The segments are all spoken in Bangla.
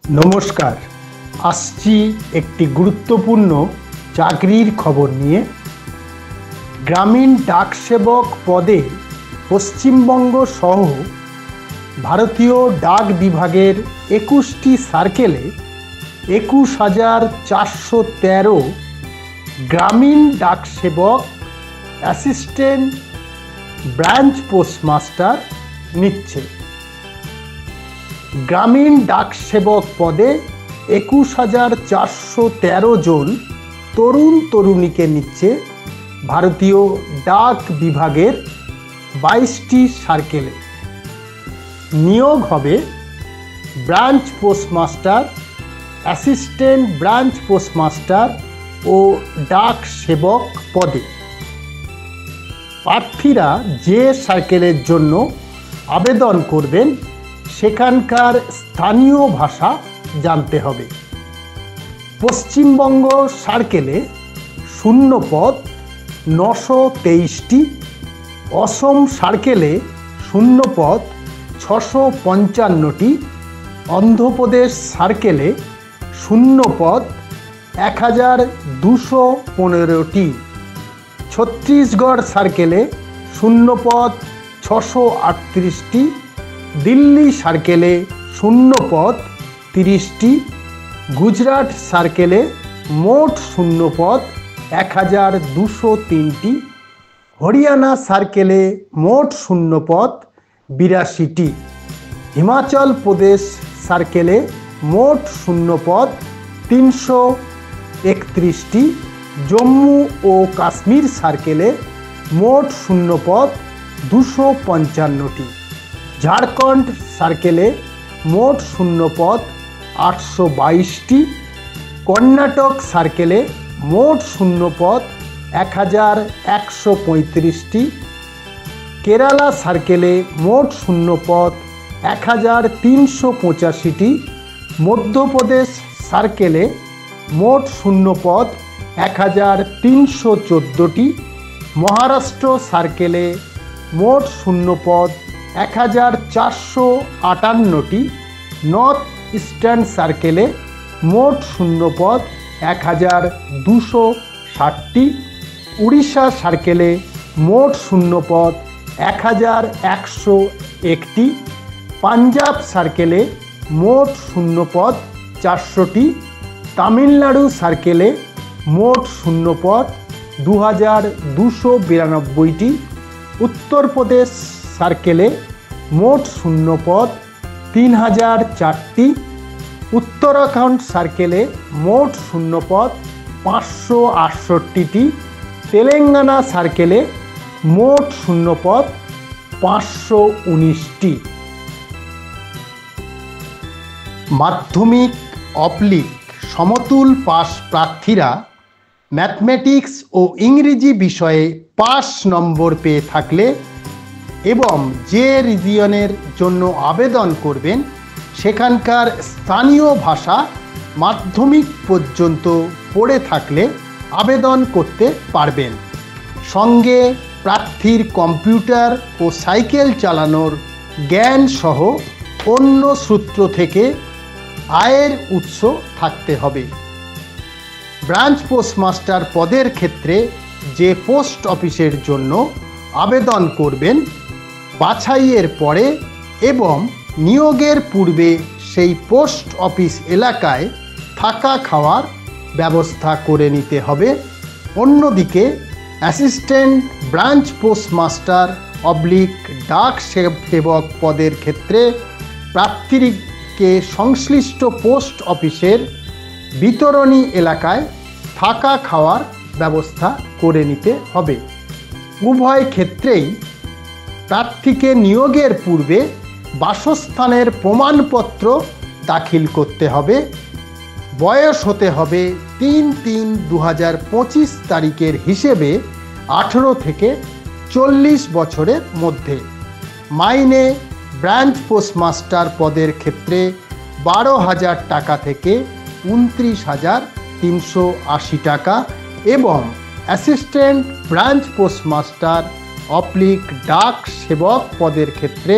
নমস্কার। আসছি একটি গুরুত্বপূর্ণ চাকরির খবর নিয়ে। গ্রামীণ ডাক সেবক পদে পশ্চিমবঙ্গ সহ ভারতীয় ডাক বিভাগের 21টি সার্কেলে 21,413 গ্রামীণ ডাক সেবক, অ্যাসিস্ট্যান্ট ব্রাঞ্চ পোস্টমাস্টার নিচ্ছে। গ্রামীণ ডাক সেবক পদে 21,413 জন তরুণ তরুণীকে নিচ্ছে ভারতীয় ডাক বিভাগের 22টি সার্কেলে। নিয়োগ হবে branch postmaster, assistant branch postmaster ও ডাক সেবক পদে। প্রার্থীরা যে সার্কেলের জন্য আবেদন করবেন সেখানকার স্থানীয় ভাষা জানতে হবে। পশ্চিমবঙ্গ সার্কেলে শূন্য পদ 923টি, অসম সার্কেলে শূন্য পদ 655টি, অন্ধ্রপ্রদেশ সার্কেলে শূন্য পদ 1215টি, ছত্তিশগড় সার্কেলে শূন্য পদ 638টি, দিল্লি সার্কেলে শূন্য পদ 30টি, গুজরাট সার্কেলে মোট শূন্য পদ 1203টি, হরিয়ানা সার্কেলে মোট শূন্য পদ 82টি, হিমাচল প্রদেশ সার্কেলে মোট শূন্য পদ 331টি, জম্মু ও কাশ্মীর সার্কেলে মোট শূন্য পদ 255টি, ঝাড়খণ্ড সার্কেলে মোট শূন্য পদ 822টি, কর্ণাটক সার্কেলে মোট শূন্য পদ 1135টি, কেরালা সার্কেলে মোট শূন্য পদ 1385টি, মধ্যপ্রদেশ সার্কেলে মোট শূন্য পদ 1314টি, মহারাষ্ট্র সার্কেলে মোট শূন্য পদ 1458টি, নর্থ ইস্টার্ন সার্কেলে মোট শূন্য পদ 1260টি, উড়িষ্যা সার্কেলে মোট শূন্য পদ 1101টি, পাঞ্জাব সার্কেলে মোট শূন্য পদ 400টি, তামিলনাড়ু সার্কেলে মোট শূন্য পদ 2292টি, উত্তরপ্রদেশ সার্কেলে মোট শূন্য পদ 3004টি, উত্তরাখণ্ড সার্কেলে মোট শূন্য পদ 568টি, তেলেঙ্গানা সার্কেলে মোট শূন্য পদ 519টি। মাধ্যমিক অবলিক সমতুল পাস প্রার্থীরা ম্যাথমেটিক্স ও ইংরেজি বিষয়ে পাস নম্বর পেয়ে থাকলে এবং যে রিজিয়নের জন্য আবেদন করবেন সেখানকার স্থানীয় ভাষা মাধ্যমিক পর্যন্ত পড়ে থাকলে আবেদন করতে পারবেন। সঙ্গে প্রার্থীর কম্পিউটার ও সাইকেল চালানোর জ্ঞান সহ অন্য সূত্র থেকে আয়ের উৎস থাকতে হবে। ব্রাঞ্চ পোস্টমাস্টার পদের ক্ষেত্রে যে পোস্ট অফিসের জন্য আবেদন করবেন বাছাইয়ের পরে এবং নিয়োগের পূর্বে সেই পোস্ট অফিস এলাকায় থাকা খাওয়ার ব্যবস্থা করে নিতে হবে। অন্যদিকে অ্যাসিস্ট্যান্ট ব্রাঞ্চ পোস্টমাস্টার অবলিক ডাক সেবক পদের ক্ষেত্রে প্রার্থীকে সংশ্লিষ্ট পোস্ট অফিসের বিতরণী এলাকায় থাকা খাওয়ার ব্যবস্থা করে নিতে হবে। উভয় ক্ষেত্রেই প্রার্থীকে নিয়োগের পূর্বে বাসস্থানের প্রমাণপত্র দাখিল করতে হবে। বয়স হতে হবে 3/3/2025 তারিখের হিসেবে 18 থেকে 40 বছরের মধ্যে। মাইনে ব্রাঞ্চ পোস্টমাস্টার পদের ক্ষেত্রে 12,000 টাকা থেকে 29,380 টাকা এবং অ্যাসিস্ট্যান্ট ব্রাঞ্চ পোস্টমাস্টার অবলিক ডাক সেবক পদের ক্ষেত্রে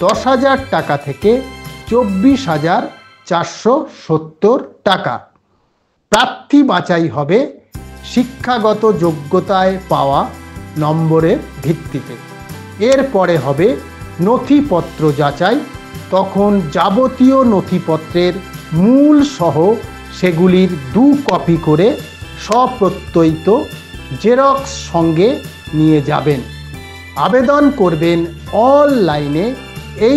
10,000 টাকা থেকে 24,000 470 টাকা। প্রার্থী বাছাই হবে শিক্ষাগত যোগ্যতায় পাওয়া নম্বরের ভিত্তিতে। এরপরে হবে নথিপত্র যাচাই। তখন যাবতীয় নথিপত্রের মূল সহ সেগুলির 2 কপি করে স্বপ্রত্যয়িত জেরক্স সঙ্গে নিয়ে যাবেন। আবেদন করবেন অনলাইনে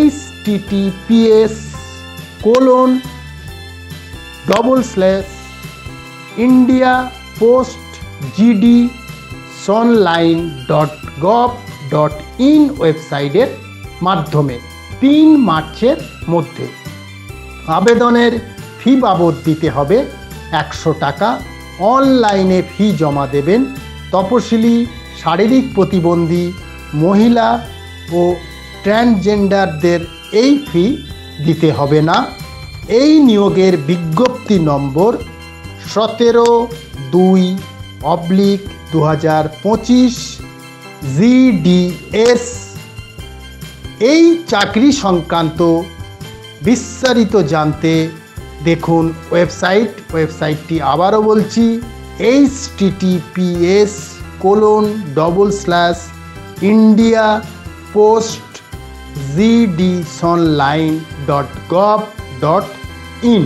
https://indiapost.gdsonline.gov.in ওয়েবসাইটের মাধ্যমে 3 মার্চের মধ্যে। আবেদনের ফি বাবদ দিতে হবে 100 টাকা। অনলাইনে ফি জমা দেবেন। তপশিলি, শারীরিক প্রতিবন্ধী, মহিলা ও ট্রান্সজেন্ডারদের এই ফি দিতে হবে না। এই নিয়োগের বিজ্ঞপ্তি নম্বর 17/2/2025 GDS। এই চাকরি সংক্রান্ত বিস্তারিত জানতে দেখুন ওয়েবসাইটটি আবারও বলছি, https://indiapost.gdsonline.gov.in।